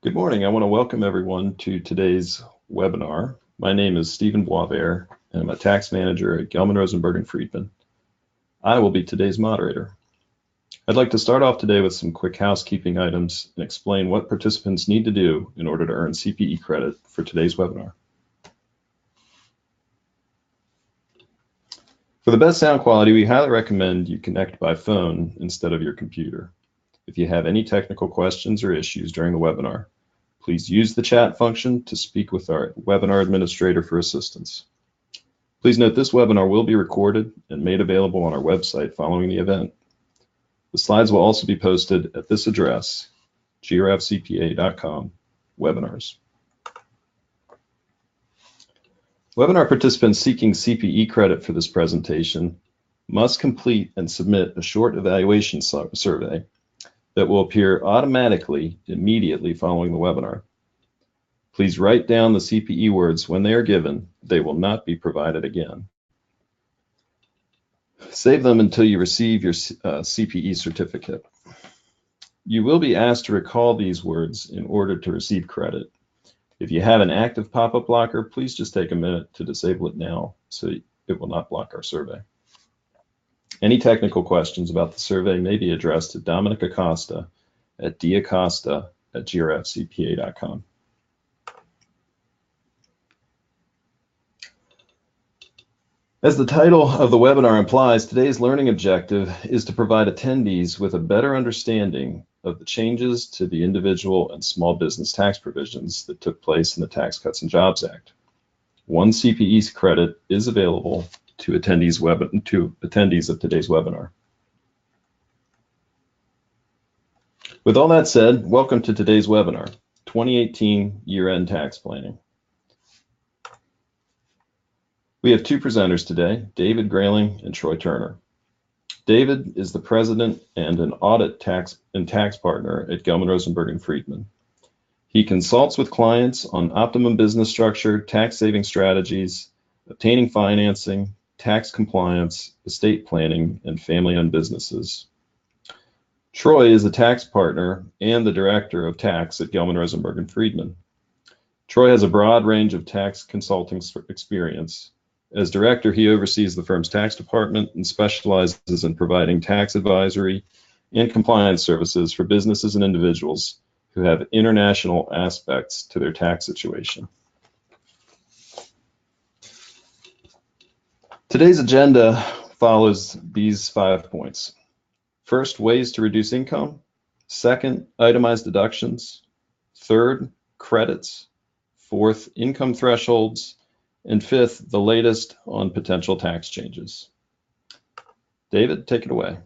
Good morning. I want to welcome everyone to today's webinar. My name is Stephen Boisvert, and I'm a tax manager at Gelman, Rosenberg Freedman. I will be today's moderator. I'd like to start off today with some quick housekeeping items and explain what participants need to do in order to earn CPE credit for today's webinar. For the best sound quality, we highly recommend you connect by phone instead of your computer. If you have any technical questions or issues during the webinar, please use the chat function to speak with our webinar administrator for assistance. Please note this webinar will be recorded and made available on our website following the event. The slides will also be posted at this address, grafcpa.com, webinars. Webinar participants seeking CPE credit for this presentation must complete and submit a short evaluation survey that will appear automatically immediately following the webinar. Please write down the CPE words when they are given. They will not be provided again. Save them until you receive your CPE certificate. You will be asked to recall these words in order to receive credit. If you have an active pop-up blocker, please just take a minute to disable it now so it will not block our survey. Any technical questions about the survey may be addressed to Dominic Acosta at dacosta@grafcpa.com. As the title of the webinar implies, today's learning objective is to provide attendees with a better understanding of the changes to the individual and small business tax provisions that took place in the Tax Cuts and Jobs Act. One CPE credit is available to attendees of today's webinar. With all that said, welcome to today's webinar, 2018 Year-End Tax Planning. We have two presenters today, David Grayling and Troy Turner. David is the president and an audit tax partner at Gelman, Rosenberg Freedman. He consults with clients on optimum business structure, tax saving strategies, obtaining financing, tax compliance, estate planning, and family-owned businesses. Troy is a tax partner and the director of tax at Gelman, Rosenberg Freedman. Troy has a broad range of tax consulting experience. As director, he oversees the firm's tax department and specializes in providing tax advisory and compliance services for businesses and individuals who have international aspects to their tax situation. Today's agenda follows these 5 points. First, ways to reduce income. Second, itemized deductions. Third, credits. Fourth, income thresholds. And fifth, the latest on potential tax changes. David, take it away.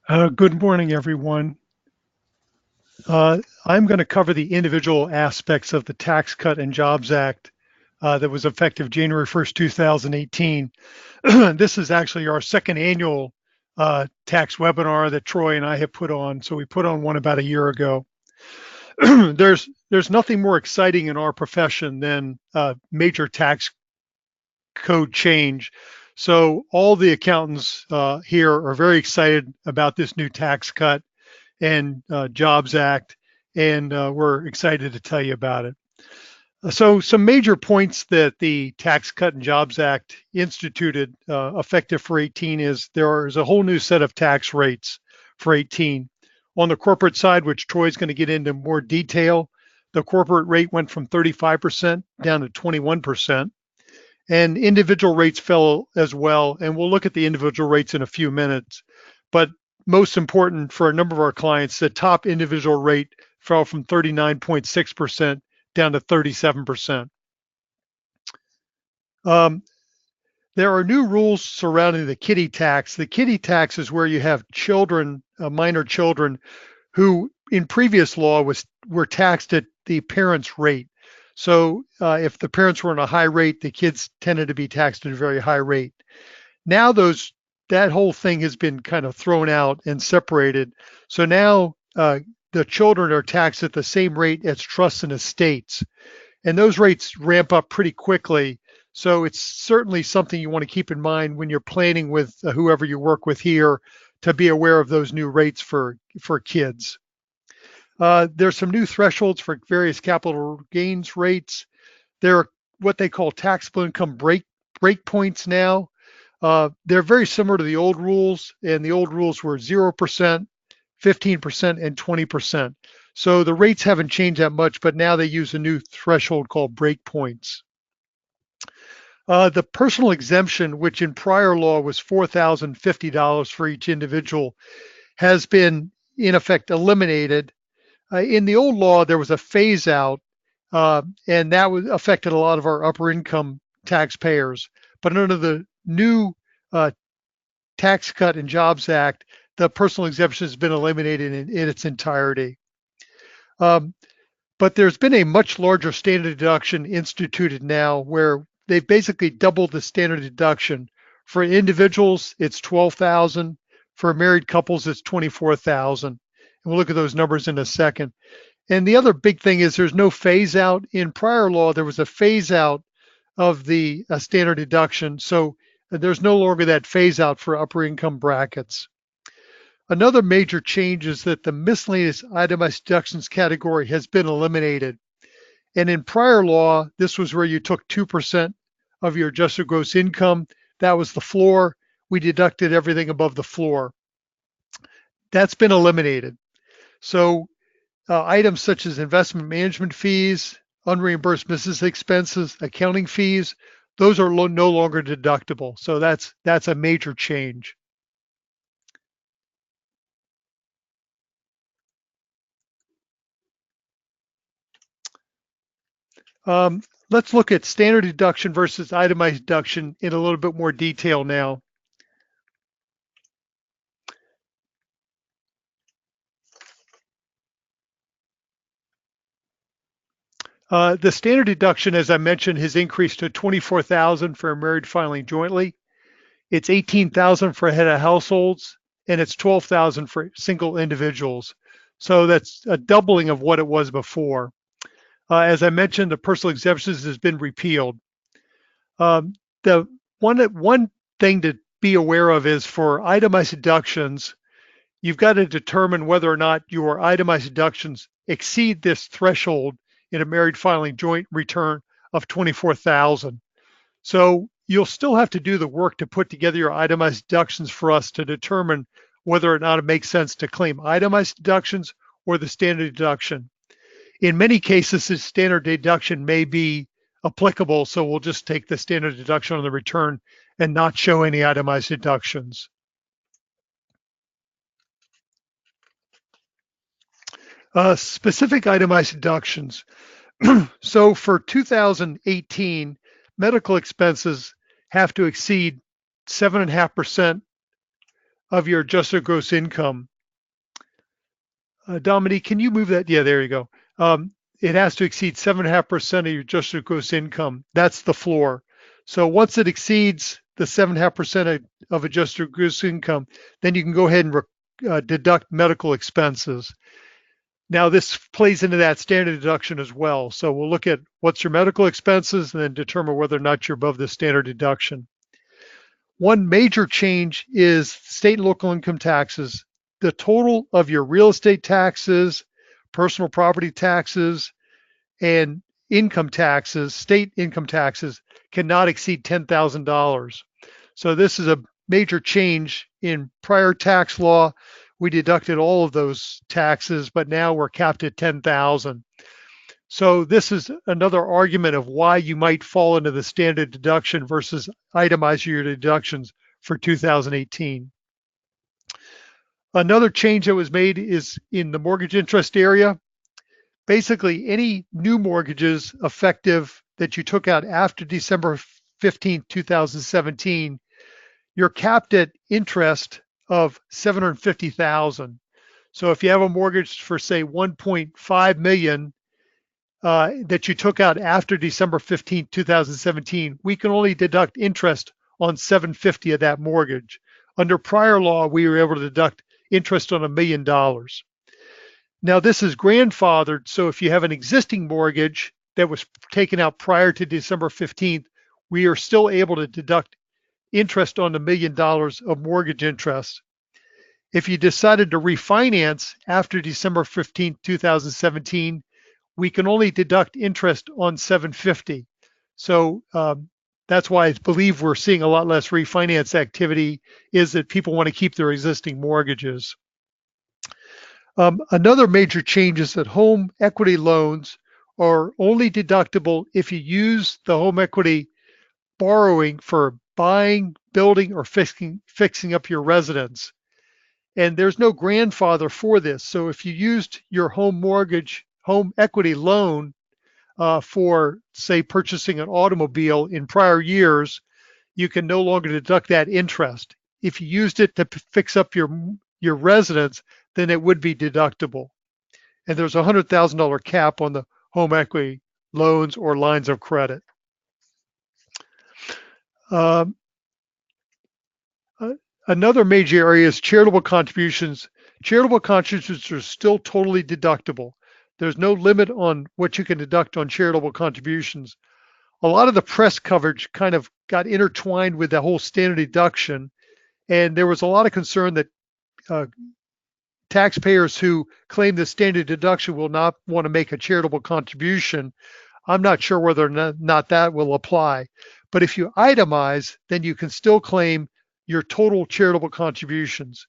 Good morning, everyone. I'm going to cover the individual aspects of the Tax Cut and Jobs Act that was effective January 1st, 2018. This is actually our second annual tax webinar that Troy and I have put on. So we put on one about a year ago. There's nothing more exciting in our profession than major tax code change. So all the accountants here are very excited about this new tax cut and Jobs Act, and we're excited to tell you about it. So some major points that the Tax Cut and Jobs Act instituted effective for 18 is there is a whole new set of tax rates for 18. On the corporate side, which Troy's going to get into more detail, the corporate rate went from 35% down to 21%. And individual rates fell as well. And we'll look at the individual rates in a few minutes. But most important for a number of our clients, the top individual rate fell from 39.6% down to 37%. There are new rules surrounding the kiddie tax. The kiddie tax is where you have children, minor children, who in previous law were taxed at the parents' rate. So if the parents were on a high rate, the kids tended to be taxed at a very high rate. Now that whole thing has been kind of thrown out and separated. So now the children are taxed at the same rate as trusts and estates. And those rates ramp up pretty quickly. So it's certainly something you want to keep in mind when you're planning with whoever you work with here to be aware of those new rates for kids. There's some new thresholds for various capital gains rates. There are what they call taxable income break points now. They're very similar to the old rules, and the old rules were 0%, 15%, and 20%. So the rates haven't changed that much, but now they use a new threshold called break points. The personal exemption, which in prior law was $4,050 for each individual, has been in effect eliminated. In the old law, there was a phase out, and that affected a lot of our upper income taxpayers. But under the new Tax Cut and Jobs Act, the personal exemption has been eliminated in its entirety. But there's been a much larger standard deduction instituted now, where they've basically doubled the standard deduction. For individuals, it's $12,000. For married couples, it's $24,000. And we'll look at those numbers in a second. And the other big thing is there's no phase out. In prior law, there was a phase out of the standard deduction. So there's no longer that phase out for upper income brackets. Another major change is that the miscellaneous itemized deductions category has been eliminated. And in prior law, this was where you took 2% of your adjusted gross income. That was the floor. We deducted everything above the floor. That's been eliminated. So items such as investment management fees, unreimbursed business expenses, accounting fees, those are no longer deductible. So that's a major change. Let's look at standard deduction versus itemized deduction in a little bit more detail now. The standard deduction, as I mentioned, has increased to $24,000 for a married filing jointly. It's $18,000 for a head of households, and it's $12,000 for single individuals. So that's a doubling of what it was before. As I mentioned, the personal exemptions has been repealed. The one thing to be aware of is for itemized deductions, you've got to determine whether or not your itemized deductions exceed this threshold in a married filing joint return of $24,000. So you'll still have to do the work to put together your itemized deductions for us to determine whether or not it makes sense to claim itemized deductions or the standard deduction. In many cases, the standard deduction may be applicable, so we'll just take the standard deduction on the return and not show any itemized deductions. Specific itemized deductions. So for 2018, medical expenses have to exceed 7.5% of your adjusted gross income. Dominique, can you move that? Yeah, there you go. It has to exceed 7.5% of your adjusted gross income. That's the floor. So once it exceeds the 7.5% of adjusted gross income, then you can go ahead and deduct medical expenses. Now this plays into that standard deduction as well. So we'll look at what's your medical expenses and then determine whether or not you're above the standard deduction. One major change is state and local income taxes. The total of your real estate taxes, personal property taxes, and income taxes, state income taxes, cannot exceed $10,000. So this is a major change. In prior tax law, we deducted all of those taxes, but now we're capped at $10,000. So this is another argument of why you might fall into the standard deduction versus itemize your deductions for 2018. Another change that was made is in the mortgage interest area. Basically, any new mortgages effective that you took out after December 15, 2017, you're capped at interest of $750,000. So if you have a mortgage for say 1.5 million that you took out after December 15, 2017, we can only deduct interest on $750,000 of that mortgage. Under prior law, we were able to deduct interest on $1 million. Now this is grandfathered, so if you have an existing mortgage that was taken out prior to December 15th, we are still able to deduct interest on $1 million of mortgage interest. If you decided to refinance after December 15, 2017, we can only deduct interest on 750. So that's why I believe we're seeing a lot less refinance activity, is that people want to keep their existing mortgages. Another major change is that home equity loans are only deductible if you use the home equity borrowing for buying, building, or fixing up your residence. And there's no grandfather for this. So if you used your home equity loan for, say, purchasing an automobile in prior years, you can no longer deduct that interest. If you used it to fix up your residence, then it would be deductible. And there's a $100,000 cap on the home equity loans or lines of credit. Another major area is charitable contributions. Charitable contributions are still totally deductible. There's no limit on what you can deduct on charitable contributions. A lot of the press coverage kind of got intertwined with the whole standard deduction, and there was a lot of concern that taxpayers who claim the standard deduction will not want to make a charitable contribution. I'm not sure whether or not that will apply. But if you itemize, then you can still claim your total charitable contributions.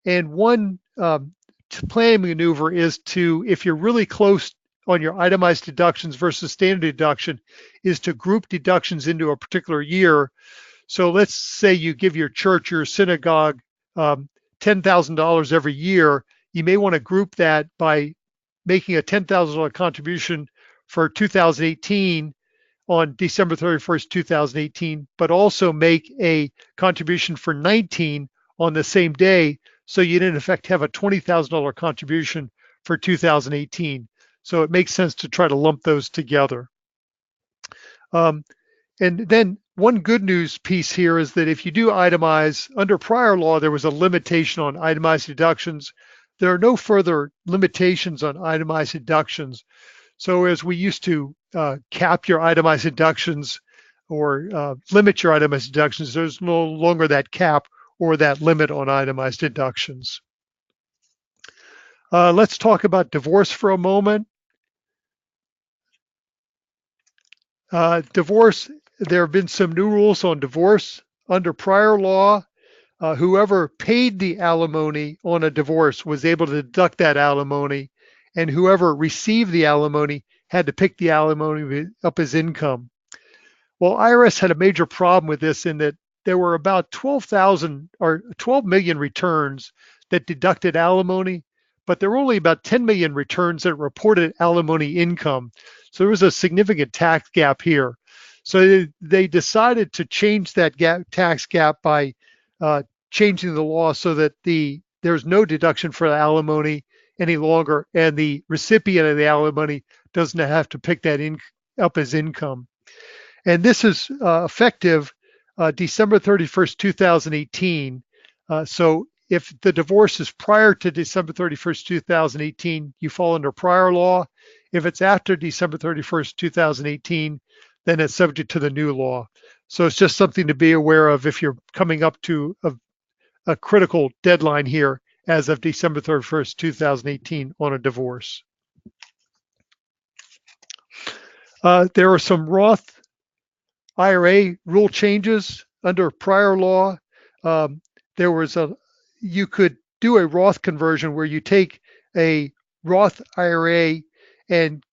And one planning maneuver is to, if you're really close on your itemized deductions versus standard deduction, is to group deductions into a particular year. So let's say you give your church, your synagogue, $10,000 every year. You may want to group that by making a $10,000 contribution for 2018 on December 31st, 2018, but also make a contribution for 19 on the same day. So you'd in effect have a $20,000 contribution for 2018. So it makes sense to try to lump those together. And then one good news piece here is that if you do itemize, under prior law, there was a limitation on itemized deductions. There are no further limitations on itemized deductions. So as we used to cap your itemized deductions or limit your itemized deductions, there's no longer that cap or that limit on itemized deductions. Let's talk about divorce for a moment. Divorce, there have been some new rules on divorce. Under prior law, whoever paid the alimony on a divorce was able to deduct that alimony, and whoever received the alimony had to pick the alimony up as income. Well, IRS had a major problem with this in that there were about 12,000 or 12 million returns that deducted alimony, but there were only about 10 million returns that reported alimony income. So there was a significant tax gap here. So they decided to change that tax gap by changing the law so that there's no deduction for alimony any longer, and the recipient of the alimony doesn't have to pick that up as income. And this is effective December 31st, 2018. So if the divorce is prior to December 31st, 2018, you fall under prior law. If it's after December 31st, 2018, then it's subject to the new law. So it's just something to be aware of if you're coming up to a critical deadline here as of December 31st, 2018 on a divorce. There are some Roth IRA rule changes under prior law. You could do a Roth conversion where you take a Roth IRA and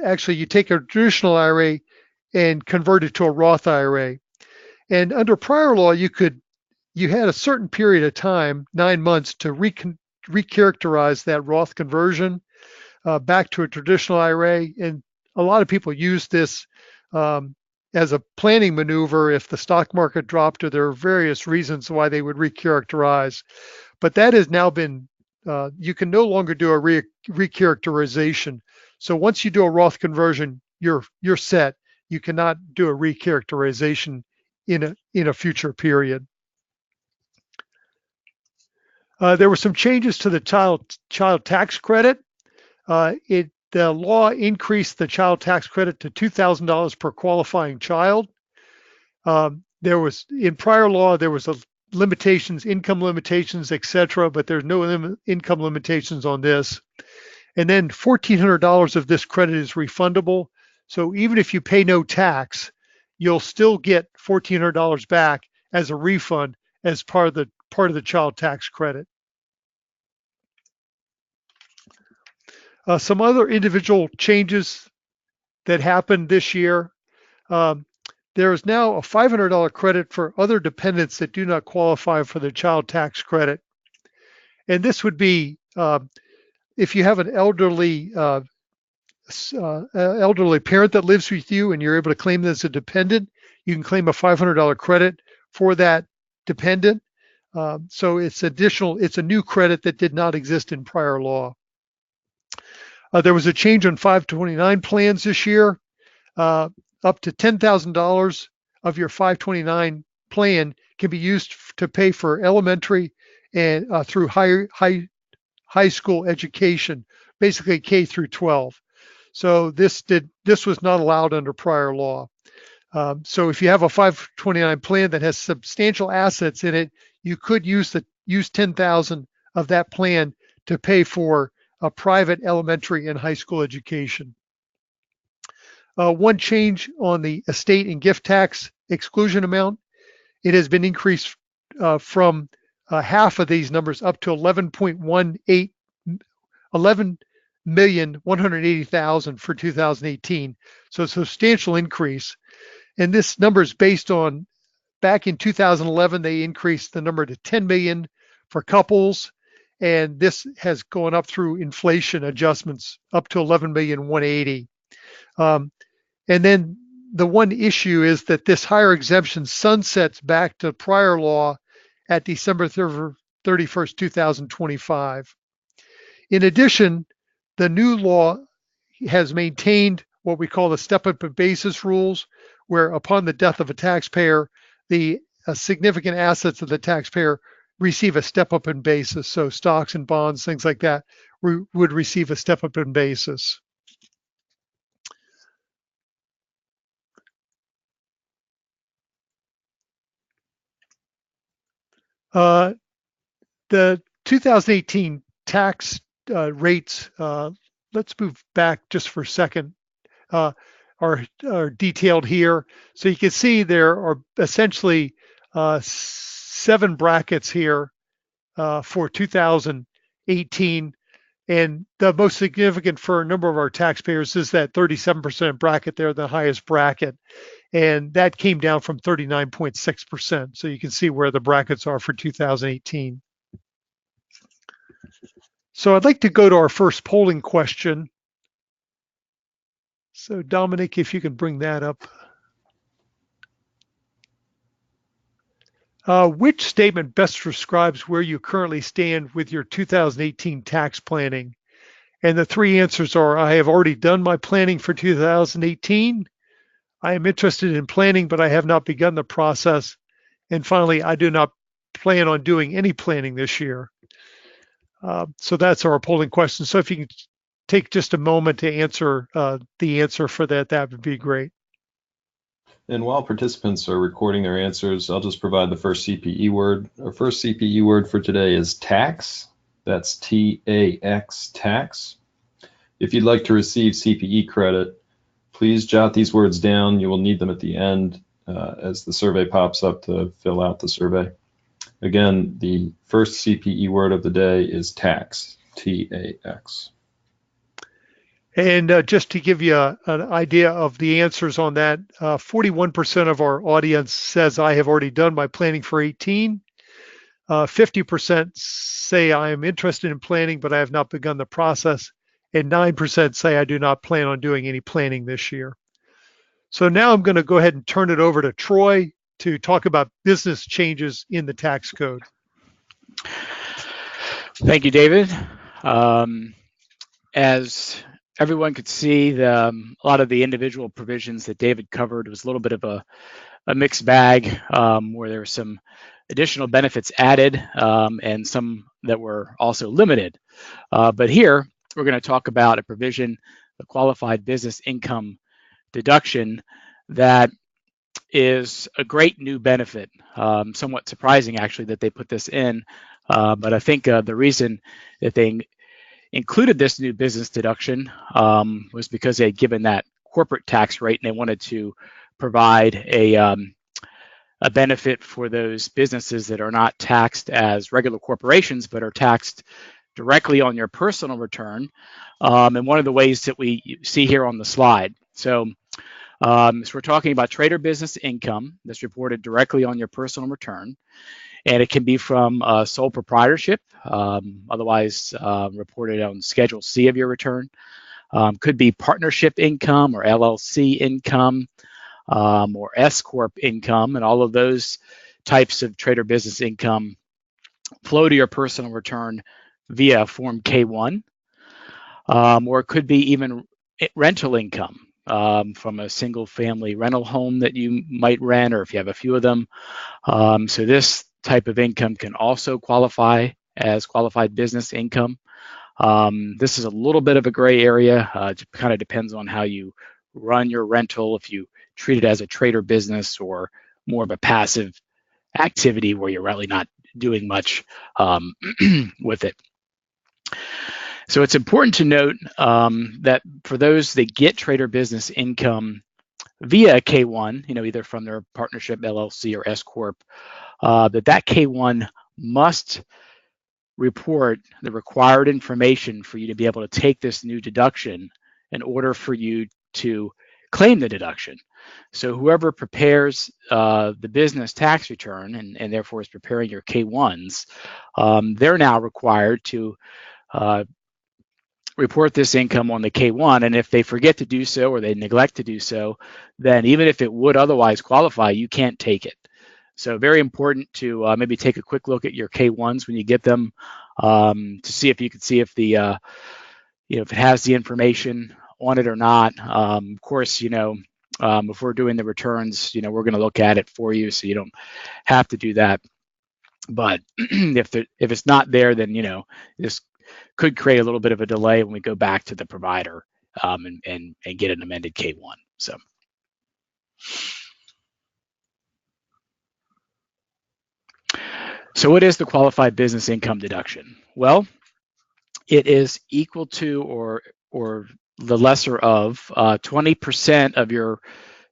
actually you take a traditional IRA and convert it to a Roth IRA. And under prior law, you had a certain period of time, 9 months, to recharacterize that Roth conversion back to a traditional IRA. And a lot of people use this as a planning maneuver if the stock market dropped, or there are various reasons why they would recharacterize. But that has now been, you can no longer do a recharacterization. So once you do a Roth conversion, you're set. You cannot do a recharacterization in a future period. There were some changes to the child tax credit. The law increased the child tax credit to $2,000 per qualifying child. In prior law, there was a limitations, income limitations, etc., but there's no income limitations on this. And then $1,400 of this credit is refundable. So even if you pay no tax, you'll still get $1,400 back as a refund as part of the child tax credit. Some other individual changes that happened this year. There is now a $500 credit for other dependents that do not qualify for the child tax credit. And this would be if you have an elderly parent that lives with you and you're able to claim this as a dependent, you can claim a $500 credit for that dependent. So it's additional, it's a new credit that did not exist in prior law. There was a change on 529 plans this year. Up to $10,000 of your 529 plan can be used to pay for elementary and through high school education, basically K through 12. So this was not allowed under prior law. So if you have a 529 plan that has substantial assets in it, you could use $10,000 of that plan to pay for a private elementary and high school education. One change on the estate and gift tax exclusion amount, it has been increased from half of these numbers up to 11,180,000 for 2018. So a substantial increase. And this number is based on, back in 2011, they increased the number to 10 million for couples. And this has gone up through inflation adjustments up to 11,180,000. And then the one issue is that this higher exemption sunsets back to prior law at December 31st, 2025. In addition, the new law has maintained what we call the step-up basis rules, where upon the death of a taxpayer, the significant assets of the taxpayer receive a step-up in basis. So stocks and bonds, things like that, would receive a step-up in basis. The 2018 tax rates, let's move back just for a second, are detailed here. So you can see there are essentially 7 brackets here for 2018. And the most significant for a number of our taxpayers is that 37% bracket there, the highest bracket. And that came down from 39.6%. So you can see where the brackets are for 2018. So I'd like to go to our first polling question. So Dominic, if you can bring that up. Which statement best describes where you currently stand with your 2018 tax planning? And the 3 answers are: I have already done my planning for 2018. I am interested in planning, but I have not begun the process. And finally, I do not plan on doing any planning this year. So that's our polling question. So if you can take just a moment to answer the answer for that, that would be great. And while participants are recording their answers, I'll just provide the first CPE word. Our first CPE word for today is tax. That's T-A-X, tax. If you'd like to receive CPE credit, please jot these words down. You will need them at the end as the survey pops up to fill out the survey. Again, the first CPE word of the day is tax, T-A-X. And just to give you an idea of the answers on that, 41% of our audience says I have already done my planning for 18. 50% say I am interested in planning, but I have not begun the process. And 9% say I do not plan on doing any planning this year. So now I'm going to go ahead and turn it over to Troy to talk about business changes in the tax code. Thank you, David. As everyone could see, a lot of the individual provisions that David covered was a little bit of a mixed bag, where there were some additional benefits added and some that were also limited. But here, we're going to talk about a provision, the qualified business income deduction, that is a great new benefit. Somewhat surprising, actually, that they put this in. But I think the reason that they included this new business deduction was because they had given that corporate tax rate, and they wanted to provide a benefit for those businesses that are not taxed as regular corporations, but are taxed directly on your personal return. And one of the ways that we see here on the slide. So we're talking about trader business income that's reported directly on your personal return. And it can be from sole proprietorship, otherwise reported on Schedule C of your return. Could be partnership income or LLC income or S Corp income, and all of those types of trader business income flow to your personal return via Form K-1, or it could be even rental income from a single family rental home that you might rent, or if you have a few of them. So this type of income can also qualify as qualified business income. This is a little bit of a gray area. It kind of depends on how you run your rental, if you treat it as a trader business or more of a passive activity where you're really not doing much with it. So it's important to note that for those that get trader business income via K-1, either from their partnership, LLC, or S Corp, that K-1 must report the required information for you to be able to take this new deduction in order for you to claim the deduction. So whoever prepares the business tax return and therefore is preparing your K-1s, they're now required to report this income on the K-1, and if they forget to do so or they neglect to do so, then even if it would otherwise qualify, you can't take it. So very important to maybe take a quick look at your K-1s when you get them to see if you can see if the if it has the information on it or not. Of course, if we're doing the returns, we're going to look at it for you, so you don't have to do that. But if it's not there, then this could create a little bit of a delay when we go back to the provider and get an amended K-1. So what is the qualified business income deduction? Well, it is equal to or the lesser of 20% of your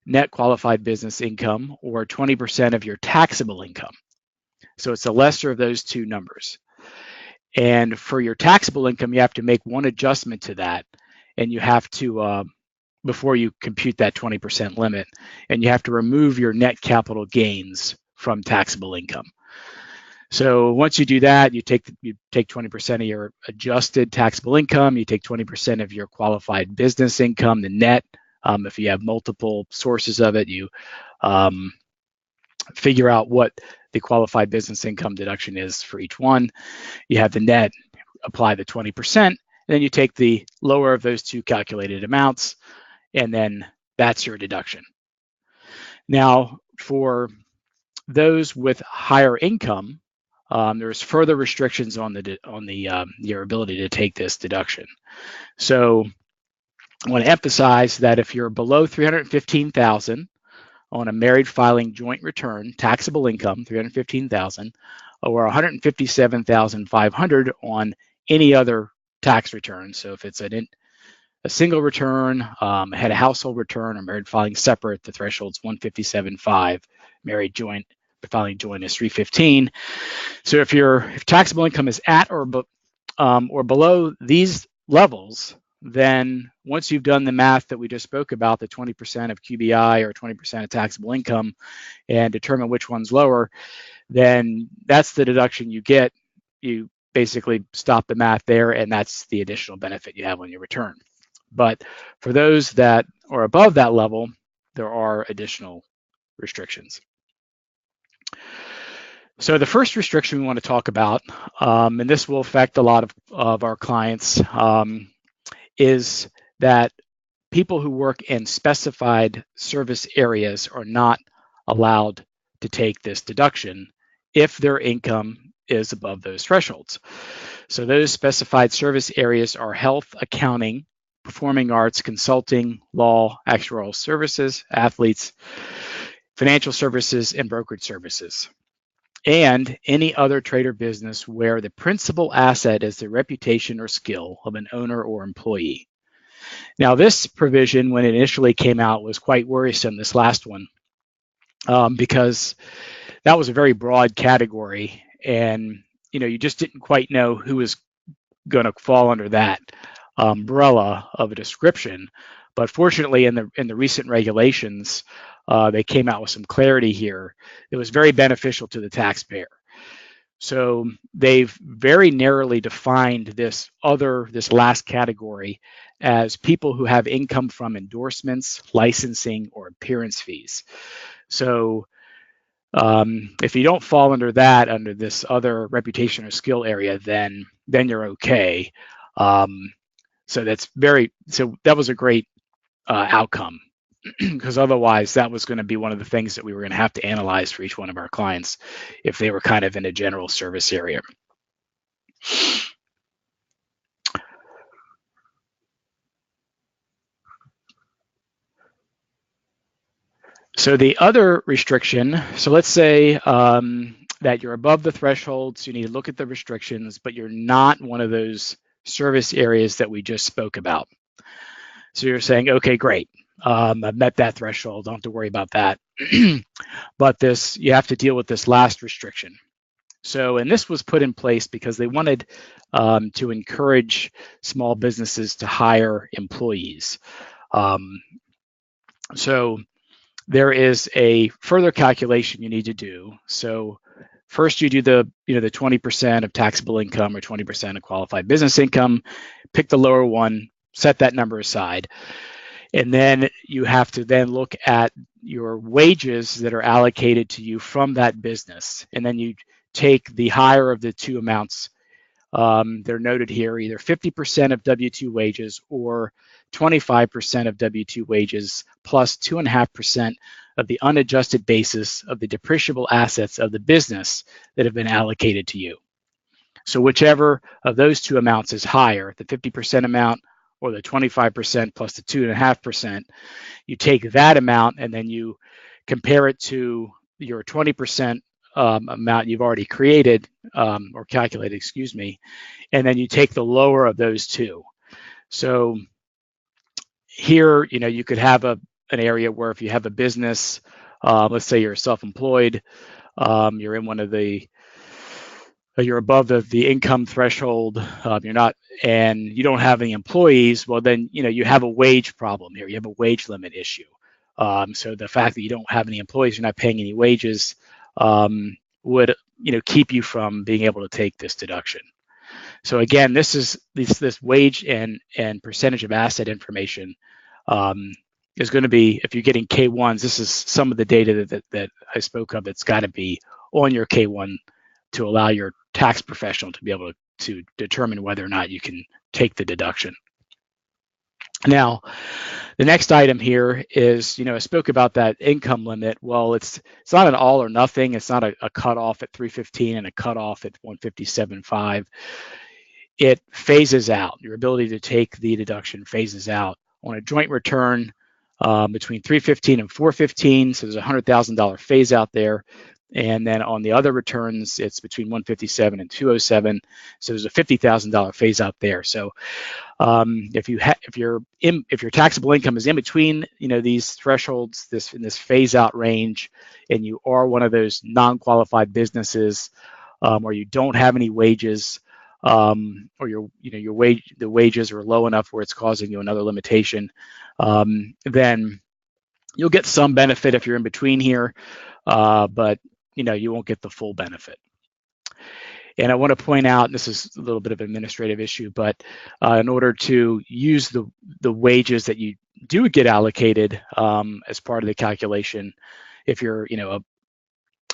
net qualified business income or 20% of your taxable income. So it's the lesser of those two numbers. And for your taxable income, you have to make one adjustment to that, and you have to, before you compute that 20% limit, and you have to remove your net capital gains from taxable income. So once you do that, you take 20% of your adjusted taxable income, you take 20% of your qualified business income, the net. If you have multiple sources of it, you figure out what the qualified business income deduction is for each one. You have the net, apply the 20%, and then you take the lower of those two calculated amounts, and then that's your deduction. Now, for those with higher income, there's further restrictions on your ability to take this deduction. So I want to emphasize that if you're below $315,000 on a married filing joint return, taxable income, $315,000, or $157,500 on any other tax return. So if it's a single return, had a household return, or married filing separate, the threshold's $157,500. Married joint filing joint is $315,000. So if taxable income is at or below these levels, then once you've done the math that we just spoke about, the 20% of QBI or 20% of taxable income, and determine which one's lower, then that's the deduction you get. You basically stop the math there, and that's the additional benefit you have on your return. But for those that are above that level, there are additional restrictions. So the first restriction we want to talk about, and this will affect a lot of our clients, is that people who work in specified service areas are not allowed to take this deduction if their income is above those thresholds. So those specified service areas are health, accounting, performing arts, consulting, law, actuarial services, athletes, financial services, and brokerage services, and any other trade or business where the principal asset is the reputation or skill of an owner or employee. Now, this provision, when it initially came out, was quite worrisome, this last one, because that was a very broad category, and you just didn't quite know who was going to fall under that umbrella of a description. But fortunately, in the recent regulations, they came out with some clarity here. It was very beneficial to the taxpayer. So they've very narrowly defined this last category as people who have income from endorsements, licensing, or appearance fees. So if you don't fall under this other reputation or skill area, then you're okay. So that was a great outcome, because otherwise that was going to be one of the things that we were going to have to analyze for each one of our clients if they were kind of in a general service area. So the other restriction, so let's say that you're above the threshold, so you need to look at the restrictions, but you're not one of those service areas that we just spoke about. So you're saying, okay, great, I've met that threshold, don't have to worry about that. But you have to deal with this last restriction. So, and this was put in place because they wanted to encourage small businesses to hire employees. So there is a further calculation you need to do. So first you do the 20% of taxable income or 20% of qualified business income, pick the lower one, set that number aside. And then you have to then look at your wages that are allocated to you from that business. And then you take the higher of the two amounts. They're noted here, either 50% of W-2 wages or 25% of W-2 wages plus 2.5% of the unadjusted basis of the depreciable assets of the business that have been allocated to you. So whichever of those two amounts is higher, the 50% amount or the 25% plus the 2.5%, you take that amount and then you compare it to your 20% amount you've already created or calculated, excuse me, and then you take the lower of those two. So here, you could have an area where if you have a business, let's say you're self-employed, you're in one of you're above the income threshold, you're not, and you don't have any employees, well then, you have a wage problem here. You have a wage limit issue. So the fact that you don't have any employees, you're not paying any wages, would keep you from being able to take this deduction. So again, this wage and percentage of asset information is going to be, if you're getting K1s, this is some of the data that I spoke of that's got to be on your K1 to allow your tax professional to be able to determine whether or not you can take the deduction. Now, the next item here is, I spoke about that income limit. Well, it's not an all or nothing. It's not a cutoff at 315 and a cutoff at 157.5. It phases out. Your ability to take the deduction phases out on a joint return between 315 and 415. So there's a $100,000 phase out there. And then on the other returns, it's between 157 and 207. So there's a $50,000 phase out there. So if your taxable income is in between, these thresholds, in this phase out range, and you are one of those non-qualified businesses, or you don't have any wages, or the wages are low enough where it's causing you another limitation, then you'll get some benefit if you're in between here, but you won't get the full benefit. And I want to point out, this is a little bit of an administrative issue, but in order to use the wages that you do get allocated as part of the calculation, if you're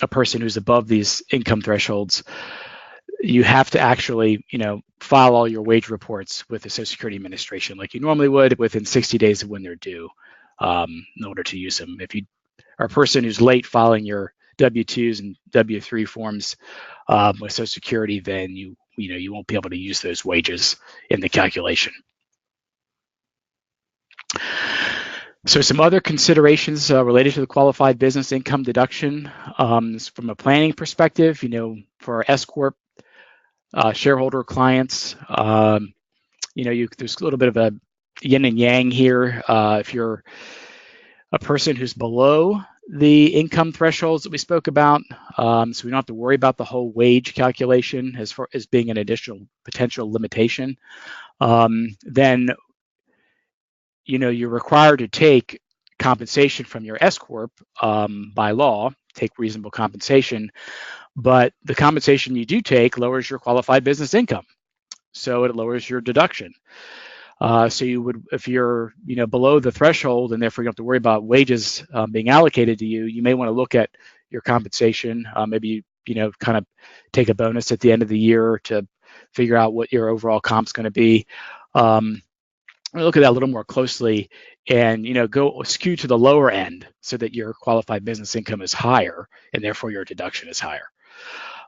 a person who's above these income thresholds, you have to actually file all your wage reports with the Social Security Administration like you normally would within 60 days of when they're due in order to use them. If you are a person who's late filing your W-2s and W-3 forms with Social Security, then you won't be able to use those wages in the calculation. So some other considerations related to the qualified business income deduction from a planning perspective, for our S Corp shareholder clients, there's a little bit of a yin and yang here. If you're a person who's below the income thresholds that we spoke about, so we don't have to worry about the whole wage calculation as far as being an additional potential limitation, then you're required to take compensation from your S Corp by law, take reasonable compensation, but the compensation you do take lowers your qualified business income. So it lowers your deduction. So you would, if you're below the threshold and therefore you don't have to worry about wages being allocated to you, you may want to look at your compensation. Maybe kind of take a bonus at the end of the year to figure out what your overall comp's going to be. Look at that a little more closely, and go skew to the lower end so that your qualified business income is higher and therefore your deduction is higher.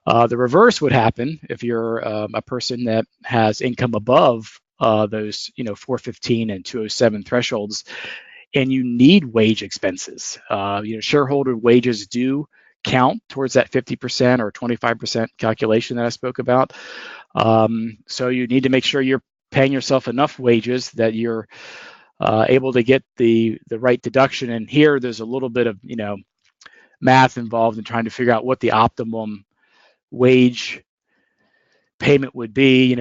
The reverse would happen if you're a person that has income above those 415 and 207 thresholds, and you need wage expenses. Shareholder wages do count towards that 50% or 25% calculation that I spoke about. So you need to make sure you're paying yourself enough wages that you're able to get the right deduction. And here there's a little bit of math involved in trying to figure out what the optimum wage payment would be,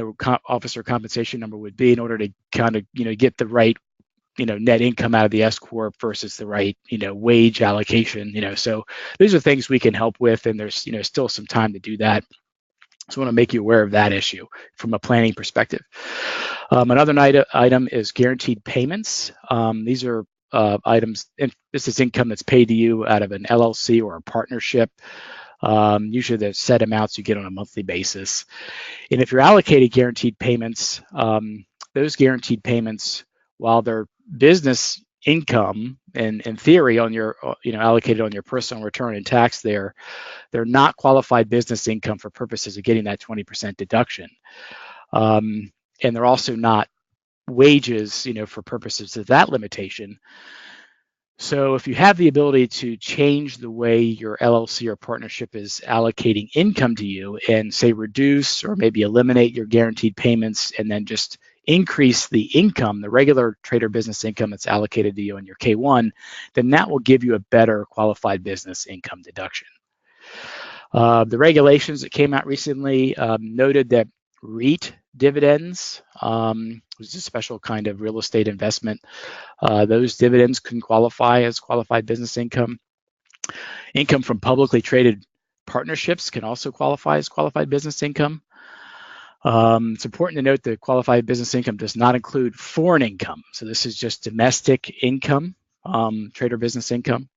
officer compensation number would be, in order to kind of get the right net income out of the S Corp versus the right wage allocation. So these are things we can help with, and there's still some time to do that. So I want to make you aware of that issue from a planning perspective. Another item is guaranteed payments. These are items, and this is income that's paid to you out of an LLC or a partnership. Usually there's set amounts you get on a monthly basis. And if you're allocated guaranteed payments, those guaranteed payments, while they're business income and in theory on your allocated on your personal return and tax, they're not qualified business income for purposes of getting that 20% deduction, and they're also not wages for purposes of that limitation. So if you have the ability to change the way your LLC or partnership is allocating income to you, and say reduce or maybe eliminate your guaranteed payments and then just increase the income, the regular trader business income that's allocated to you in your K1, then that will give you a better qualified business income deduction. The regulations that came out recently noted that REIT dividends, which is a special kind of real estate investment, those dividends can qualify as qualified business income. Income from publicly traded partnerships can also qualify as qualified business income. It's important to note that qualified business income does not include foreign income. So this is just domestic income, trader business income.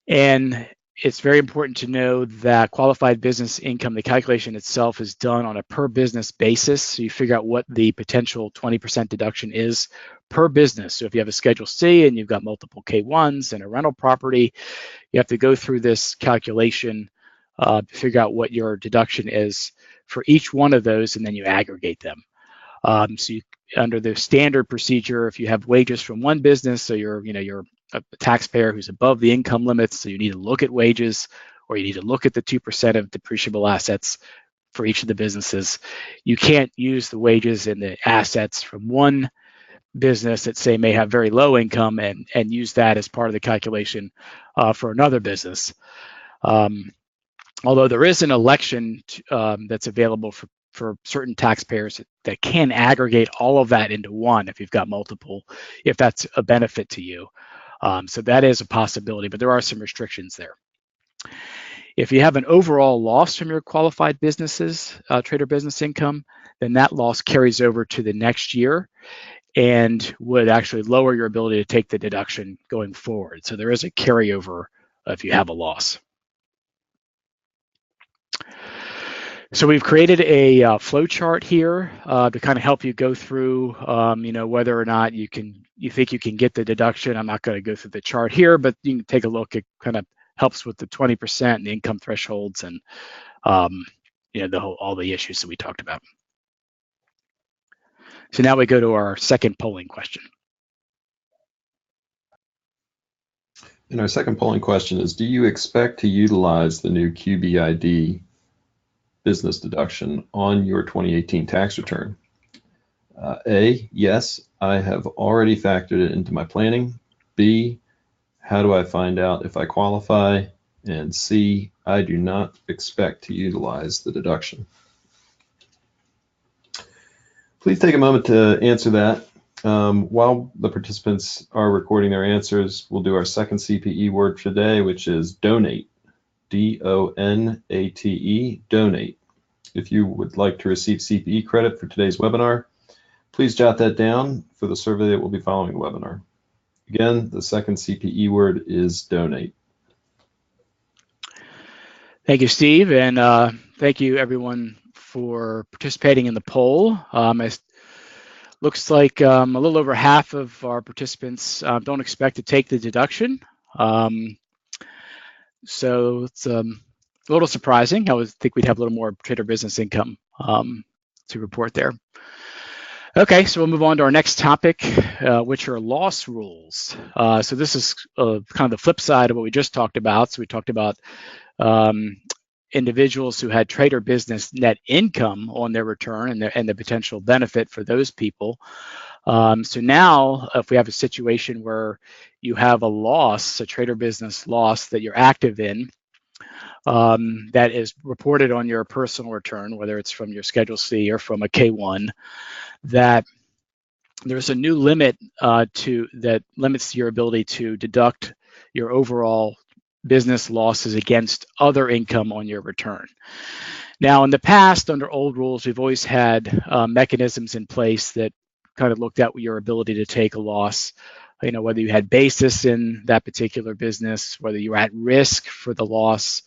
And it's very important to know that qualified business income, the calculation itself is done on a per business basis. So you figure out what the potential 20% deduction is per business. So if you have a Schedule C and you've got multiple K1s and a rental property, you have to go through this calculation to figure out what your deduction is for each one of those, and then you aggregate them. So under the standard procedure, if you have wages from one business, so you're a taxpayer who's above the income limits, so you need to look at wages, or you need to look at the 2% of depreciable assets for each of the businesses. You can't use the wages and the assets from one business that say may have very low income and use that as part of the calculation for another business. Although there is an election that's available for certain taxpayers that can aggregate all of that into one if you've got multiple, if that's a benefit to you. So that is a possibility, but there are some restrictions there. If you have an overall loss from your qualified businesses, trader business income, then that loss carries over to the next year and would actually lower your ability to take the deduction going forward. So there is a carryover if you have a loss. So we've created a flow chart here to kind of help you go through, whether or not you think you can get the deduction. I'm not going to go through the chart here, but you can take a look. It kind of helps with the 20% and the income thresholds and all the issues that we talked about. So now we go to our second polling question. And our second polling question is, do you expect to utilize the new QBID business deduction on your 2018 tax return? A, yes, I have already factored it into my planning. B, how do I find out if I qualify? And C, I do not expect to utilize the deduction. Please take a moment to answer that. While the participants are recording their answers, we'll do our second CPE word for today, which is donate. D-O-N-A-T-E, donate. If you would like to receive CPE credit for today's webinar, please jot that down for the survey that will be following the webinar. Again, the second CPE word is donate. Thank you, Steve, and thank you everyone for participating in the poll. It looks like a little over half of our participants don't expect to take the deduction. So it's a little surprising. I would think we'd have a little more trade or business income to report there. Okay, so we'll move on to our next topic, which are loss rules. So this is kind of the flip side of what we just talked about. So we talked about individuals who had trade or business net income on their return and the potential benefit for those people. So now, if we have a situation where you have a loss, a trade or business loss that you're active in, that is reported on your personal return, whether it's from your Schedule C or from a K-1, that there's a new limit that limits your ability to deduct your overall business losses against other income on your return. Now, in the past, under old rules, we've always had mechanisms in place that kind of looked at your ability to take a loss, whether you had basis in that particular business, whether you were at risk for the loss,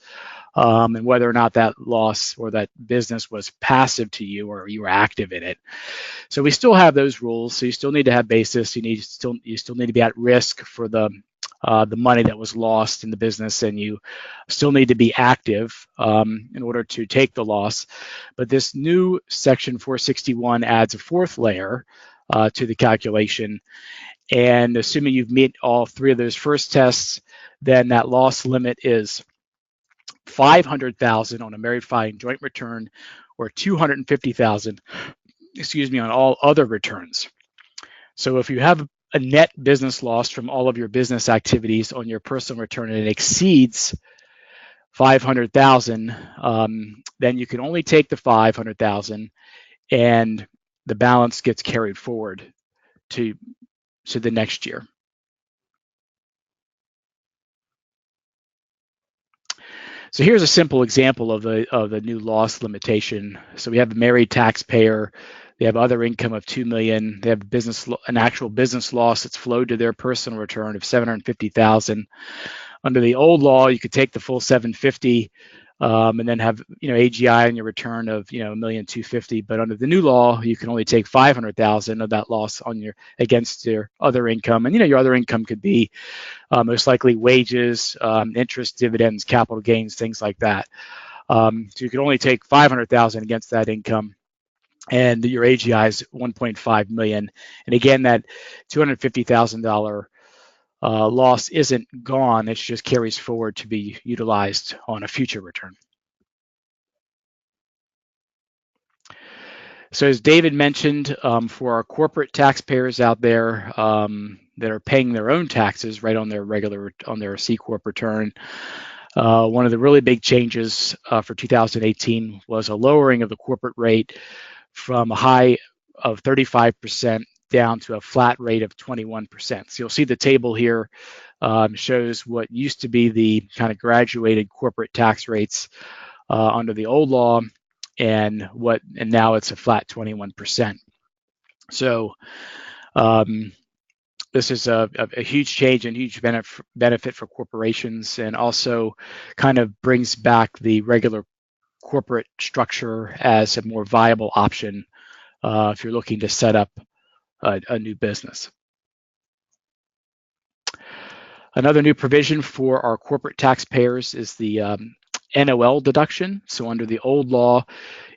and whether or not that loss or that business was passive to you or you were active in it. So we still have those rules. So you still need to have basis. You still need to be at risk for the money that was lost in the business, and you still need to be active in order to take the loss. But this new Section 461 adds a fourth layer to the calculation. And assuming you've met all three of those first tests, then that loss limit is $500,000 on a married filing joint return, or $250,000, on all other returns. So if you have a net business loss from all of your business activities on your personal return and it exceeds $500,000, then you can only take the $500,000, and the balance gets carried forward to the next year. So here's a simple example of the new loss limitation. So we have a married taxpayer. They have other income of $2 million. They have an actual business loss that's flowed to their personal return of $750,000. Under the old law, you could take the full $750,000 and then have AGI on your return of $1,250,000. But under the new law, you can only take $500,000 of that loss against your other income. And your other income could be most likely wages, interest, dividends, capital gains, things like that. So you could only take $500,000 against that income, and your AGI is $1.5 million. And again, that $250,000 loss isn't gone; it just carries forward to be utilized on a future return. So as David mentioned, for our corporate taxpayers out there that are paying their own taxes right on their C Corp return, one of the really big changes for 2018 was a lowering of the corporate rate from a high of 35% down to a flat rate of 21%. So you'll see the table here shows what used to be the kind of graduated corporate tax rates under the old law, and now it's a flat 21%. So this is a huge change and huge benefit for corporations, and also kind of brings back the regular corporate structure as a more viable option if you're looking to set up a new business. Another new provision for our corporate taxpayers is the NOL deduction. So under the old law,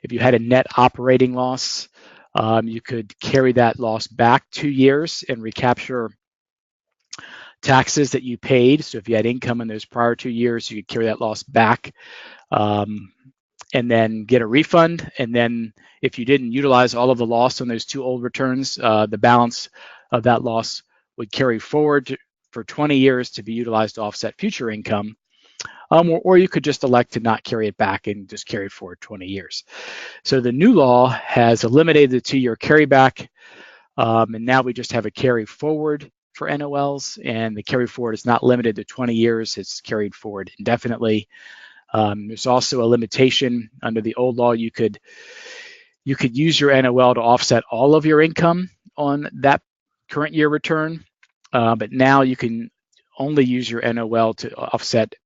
if you had a net operating loss, you could carry that loss back 2 years and recapture taxes that you paid. So if you had income in those prior 2 years, you could carry that loss back and then get a refund. And then if you didn't utilize all of the loss on those 2 old returns, the balance of that loss would carry forward for 20 years to be utilized to offset future income. Or you could just elect to not carry it back and just carry it forward 20 years. So the new law has eliminated the 2-year carryback, and now we just have a carry forward for NOLs, and the carry forward is not limited to 20 years, it's carried forward indefinitely. There's also a limitation under the old law. You could use your NOL to offset all of your income on that current year return, but now you can only use your NOL to offset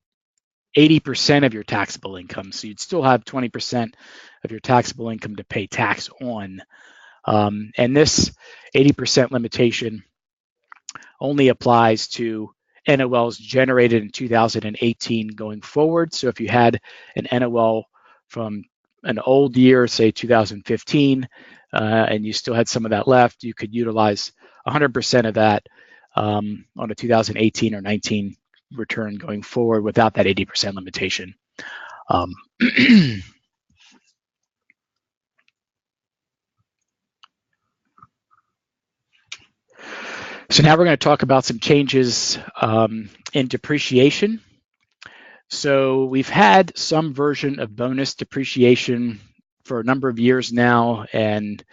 80% of your taxable income. So you'd still have 20% of your taxable income to pay tax on. And this 80% limitation only applies to NOLs generated in 2018 going forward. So if you had an NOL from an old year, say 2015, and you still had some of that left, you could utilize 100% of that on a 2018 or 19 return going forward without that 80% limitation. So now we're going to talk about some changes in depreciation. So we've had some version of bonus depreciation for a number of years now, and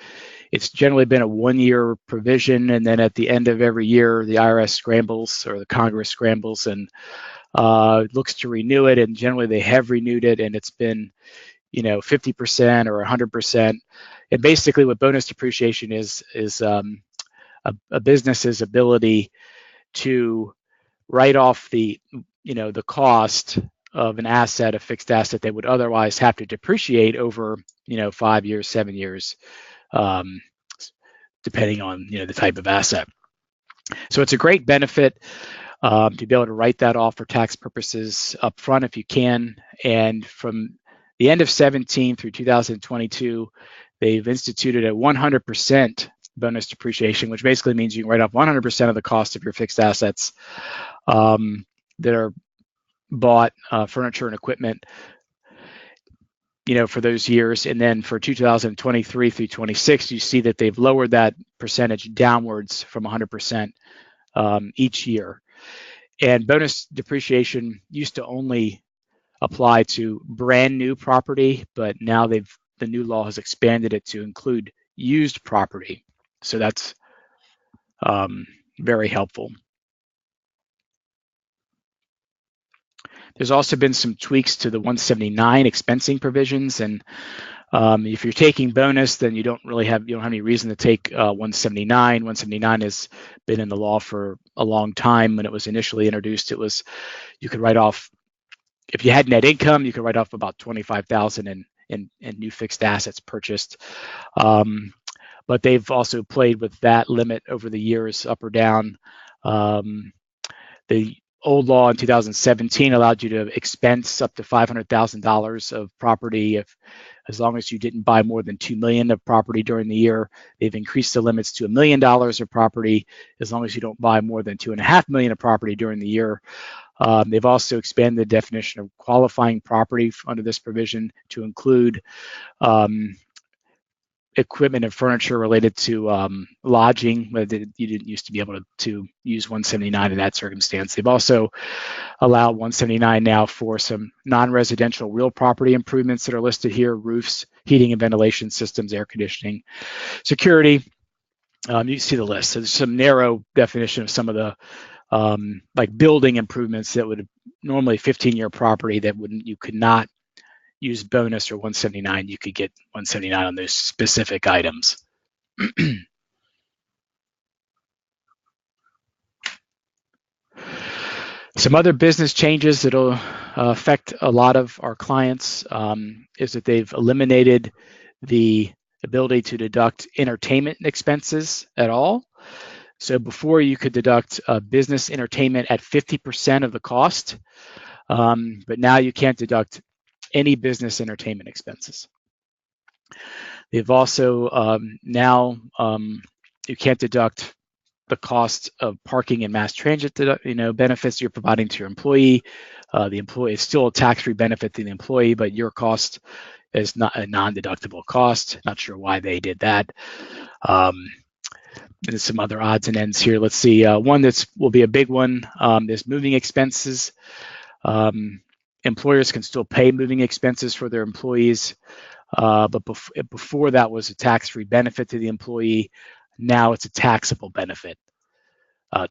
it's generally been a 1-year provision, and then at the end of every year, the IRS scrambles, or the Congress scrambles, and looks to renew it, and generally they have renewed it, and it's been 50% or 100%. And basically what bonus depreciation is a business's ability to write off the cost of an asset, a fixed asset they would otherwise have to depreciate over 5 years, 7 years, depending on the type of asset. So it's a great benefit to be able to write that off for tax purposes up front if you can. And from the end of 17 through 2022, they've instituted a 100% bonus depreciation, which basically means you can write off 100% of the cost of your fixed assets that are bought, furniture and equipment, for those years. And then for 2023 through 26, you see that they've lowered that percentage downwards from 100% each year. And bonus depreciation used to only apply to brand new property, but now the new law has expanded it to include used property. So that's very helpful. There's also been some tweaks to the 179 expensing provisions, and if you're taking bonus, then you don't have any reason to take 179. 179 has been in the law for a long time. When it was initially introduced, you could write off, if you had net income, you could write off about $25,000 in new fixed assets purchased. But they've also played with that limit over the years, up or down. The old law in 2017 allowed you to expense up to $500,000 of property as long as you didn't buy more than $2 million of property during the year. They've increased the limits to $1 million of property as long as you don't buy more than $2.5 million of property during the year. They've also expanded the definition of qualifying property under this provision to include equipment and furniture related to lodging, where you didn't used to be able to use 179 in that circumstance. They've also allowed 179 now for some non-residential real property improvements that are listed here: roofs, heating and ventilation systems, air conditioning, security. You see the list. So there's some narrow definition of some of the like building improvements that would normally 15-year property that you could not use bonus or 179. You could get 179 on those specific items. Some other business changes that'll affect a lot of our clients is that they've eliminated the ability to deduct entertainment expenses at all. So before, you could deduct business entertainment at 50% of the cost, but now you can't deduct any business entertainment expenses. They've also now you can't deduct the cost of parking and mass transit, benefits you're providing to your employee. The employee is still a tax-free benefit to the employee, but your cost is not a non-deductible cost. Not sure why they did that. There's some other odds and ends here. Let's see. One that will be a big one is moving expenses. Employers can still pay moving expenses for their employees, but before that was a tax-free benefit to the employee. Now it's a taxable benefit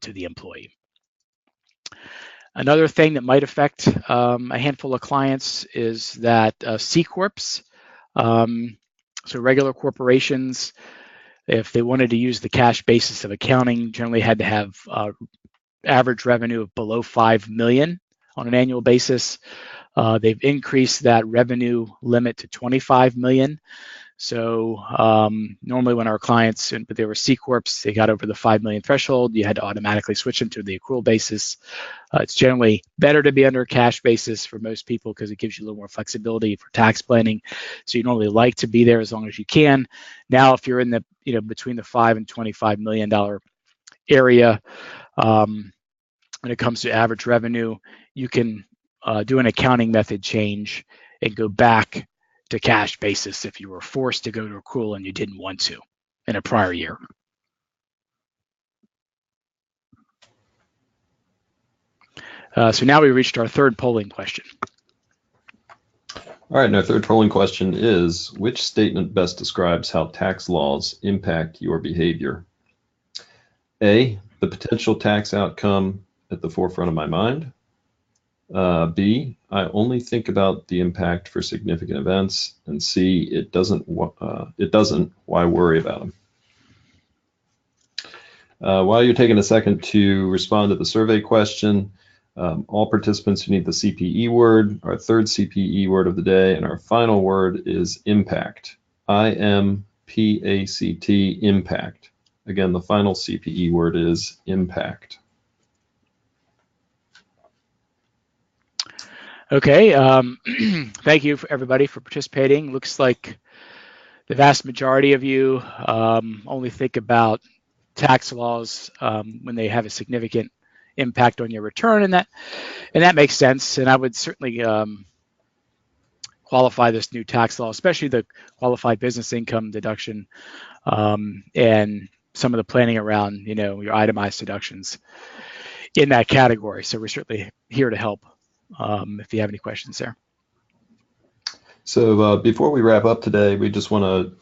to the employee. Another thing that might affect a handful of clients is that C Corps, so regular corporations, if they wanted to use the cash basis of accounting, generally had to have average revenue of below 5 million on an annual basis. They've increased that revenue limit to 25 million. So normally when our clients, but they were C Corps, they got over the 5 million threshold, you had to automatically switch them to the accrual basis. It's generally better to be under a cash basis for most people because it gives you a little more flexibility for tax planning. So you normally like to be there as long as you can. Now, if you're in the, between the $5 and $25 million area, when it comes to average revenue, you can do an accounting method change and go back to cash basis if you were forced to go to accrual and you didn't want to in a prior year. So now we reached our third polling question. All right, and our third polling question is, which statement best describes how tax laws impact your behavior? A, the potential tax outcome at the forefront of my mind. B, I only think about the impact for significant events. And C, it doesn't. Why worry about them? While you're taking a second to respond to the survey question, all participants who need the CPE word, our third CPE word of the day, and our final word is impact. I-M-P-A-C-T, impact. Again, the final CPE word is impact. Okay, thank you for everybody for participating. Looks like the vast majority of you only think about tax laws when they have a significant impact on your return, and that makes sense. And I would certainly qualify this new tax law, especially the qualified business income deduction and some of the planning around, your itemized deductions in that category. So we're certainly here to help if you have any questions there. So before we wrap up today, we just want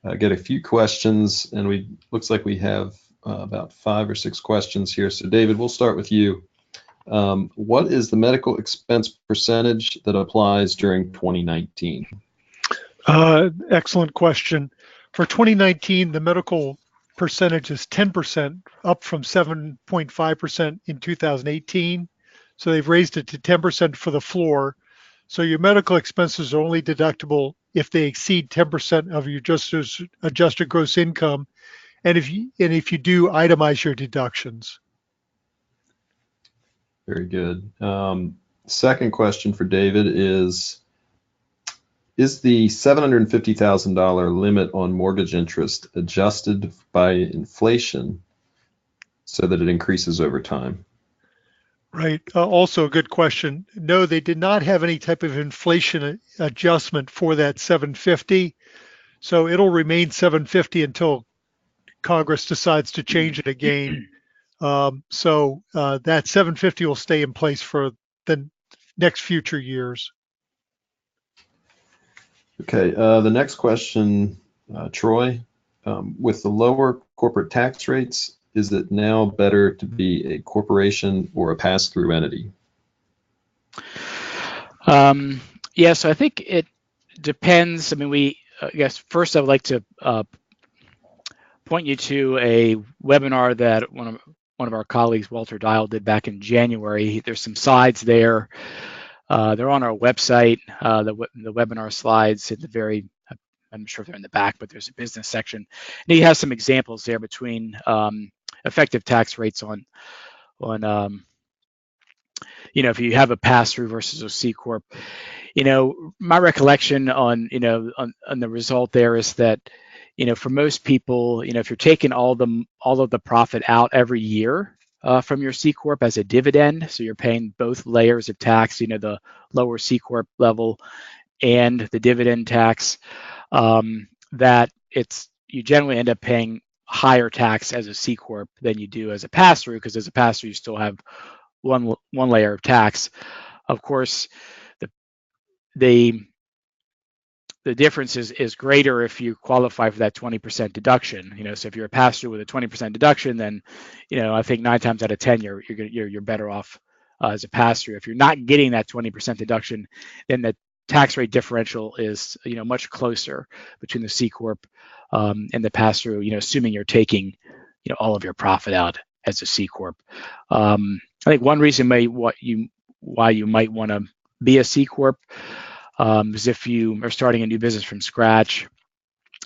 to get a few questions, and looks like we have about 5 or 6 questions here. So David, we'll start with you. What is the medical expense percentage that applies during 2019? Excellent question. For 2019, the medical percentage is 10%, up from 7.5% in 2018. So they've raised it to 10% for the floor. So your medical expenses are only deductible if they exceed 10% of your adjusted gross income, and if you do itemize your deductions. Very good. Second question for David is the $750,000 limit on mortgage interest adjusted by inflation so that it increases over time? Right. Also a good question. No, they did not have any type of inflation adjustment for that 750. So it'll remain 750 until Congress decides to change it again. So that 750 will stay in place for the next future years. Okay. The next question, Troy, with the lower corporate tax rates, is it now better to be a corporation or a pass-through entity? Yeah, so I think it depends. I mean, I guess first I would like to point you to a webinar that one of our colleagues, Walter Dial, did back in January. There's some slides there. They're on our website, the webinar slides at the very, I'm not sure if they're in the back, but there's a business section. And he has some examples there between effective tax rates on if you have a pass-through versus a C Corp. My recollection on the result there is that, For most people, if you're taking all of the profit out every year from your C corp as a dividend, so you're paying both layers of tax, the lower C corp level and the dividend tax, that you generally end up paying higher tax as a C corp than you do as a pass-through, because as a pass-through you still have one layer of tax. Of course, the difference is greater if you qualify for that 20% deduction. So if you're a pass-through with a 20% deduction, then I think 9 times out of 10 you're better off as a pass-through. If you're not getting that 20% deduction, then the tax rate differential is much closer between the C corp and the pass-through. Assuming you're taking all of your profit out as a C corp. I think one reason why you might want to be a C corp is if you are starting a new business from scratch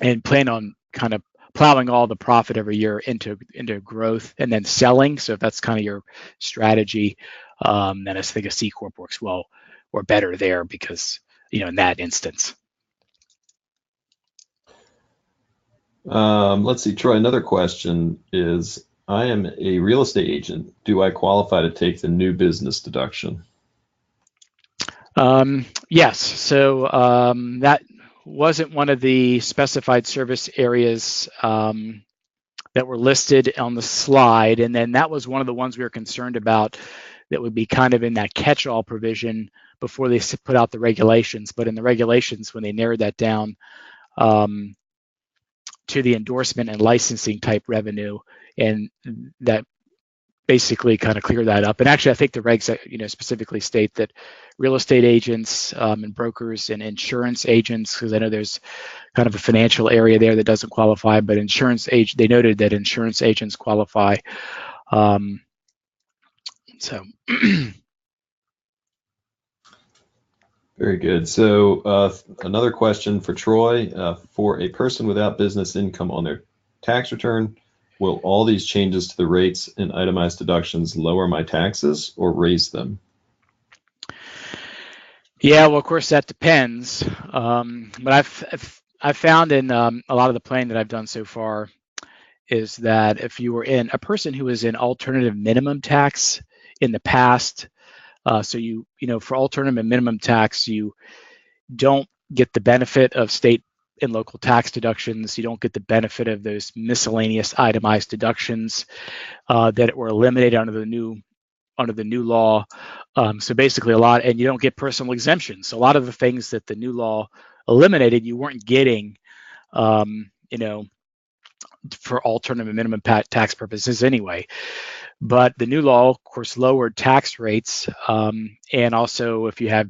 and plan on kind of plowing all the profit every year into growth and then selling. So if that's kind of your strategy, then I think a C corp works well or better there, because in that instance. Let's see, Troy, another question is, I am a real estate agent. Do I qualify to take the new business deduction? Yes. So that wasn't one of the specified service areas that were listed on the slide. And then that was one of the ones we were concerned about that would be kind of in that catch-all provision before they put out the regulations. But in the regulations, when they narrowed that down to the endorsement and licensing type revenue, and that basically kind of clear that up. And actually, I think the regs, specifically state that real estate agents and brokers and insurance agents, because I know there's kind of a financial area there that doesn't qualify, but they noted that insurance agents qualify. So. Very good. So another question for Troy. For a person without business income on their tax return, will all these changes to the rates and itemized deductions lower my taxes or raise them? Yeah, well, of course, that depends. But I've found in a lot of the planning that I've done so far is that if you were a person who was in alternative minimum tax in the past, so for alternative minimum tax, you don't get the benefit of state and local tax deductions. You don't get the benefit of those miscellaneous itemized deductions that were eliminated under the new law. So basically and you don't get personal exemptions. So a lot of the things that the new law eliminated, you weren't getting, for alternative minimum tax purposes anyway. But the new law, of course, lowered tax rates, and also if you have,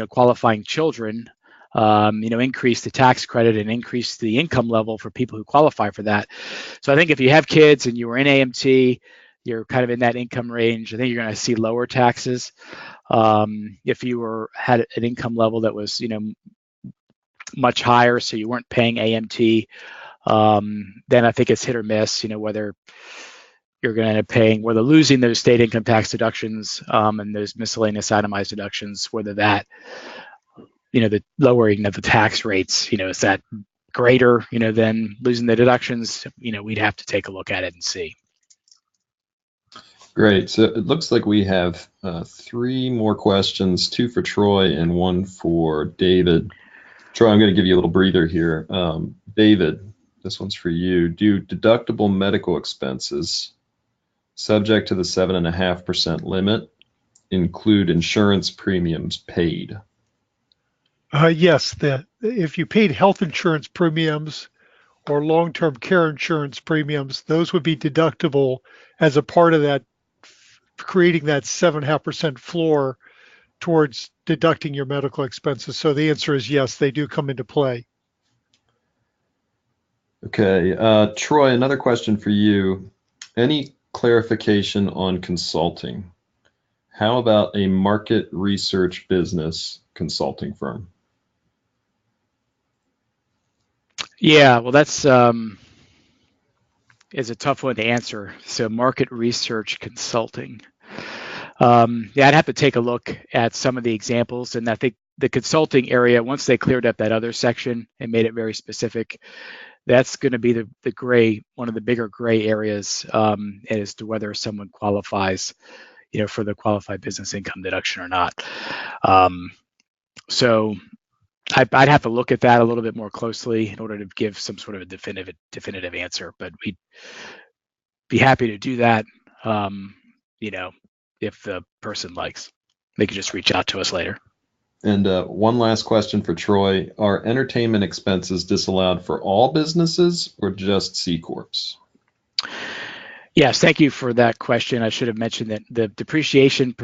qualifying children, increase the tax credit and increase the income level for people who qualify for that. So I think if you have kids and you were in AMT, you're kind of in that income range, I think you're going to see lower taxes. If you had an income level that was, much higher, so you weren't paying AMT, then I think it's hit or miss, whether you're going to end up whether losing those state income tax deductions and those miscellaneous itemized deductions, whether that, the lowering of the tax rates, is that greater, than losing the deductions? We'd have to take a look at it and see. Great. So it looks like we have 3 more questions, 2 for Troy and 1 for David. Troy, I'm going to give you a little breather here. David, this one's for you. Do deductible medical expenses subject to the 7.5% limit include insurance premiums paid? Yes, if you paid health insurance premiums or long-term care insurance premiums, those would be deductible as a part of that, creating that 7.5% floor towards deducting your medical expenses. So the answer is yes, they do come into play. Okay, Troy, another question for you. Any clarification on consulting? How about a market research business consulting firm? Yeah, well, that's is a tough one to answer. So market research consulting. Yeah, I'd have to take a look at some of the examples, and I think the consulting area, once they cleared up that other section and made it very specific, that's going to be the gray, one of the bigger gray areas as to whether someone qualifies, for the qualified business income deduction or not. So I'd have to look at that a little bit more closely in order to give some sort of a definitive answer, but we'd be happy to do that, if the person likes. They can just reach out to us later. And one last question for Troy. Are entertainment expenses disallowed for all businesses or just C Corps? Yes, thank you for that question. I should have mentioned that the depreciation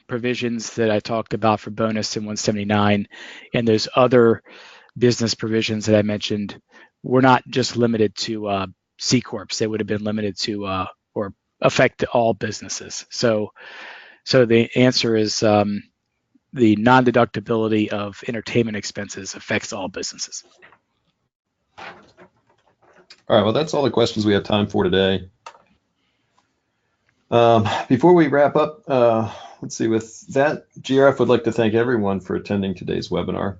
provisions that I talked about for bonus in 179 and those other business provisions that I mentioned were not just limited to C Corps. They would have been limited to or affect all businesses. So the answer is the non-deductibility of entertainment expenses affects all businesses. All right, well, that's all the questions we have time for today. Before we wrap up, let's see, with that, GRF would like to thank everyone for attending today's webinar.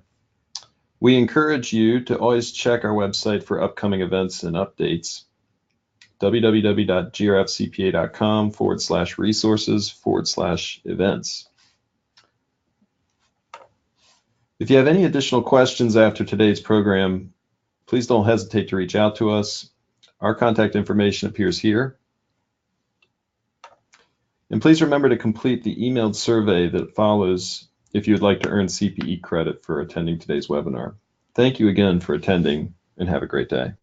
We encourage you to always check our website for upcoming events and updates, www.grfcpa.com/resources/events. If you have any additional questions after today's program, please don't hesitate to reach out to us. Our contact information appears here. And please remember to complete the emailed survey that follows if you would like to earn CPE credit for attending today's webinar. Thank you again for attending, and have a great day.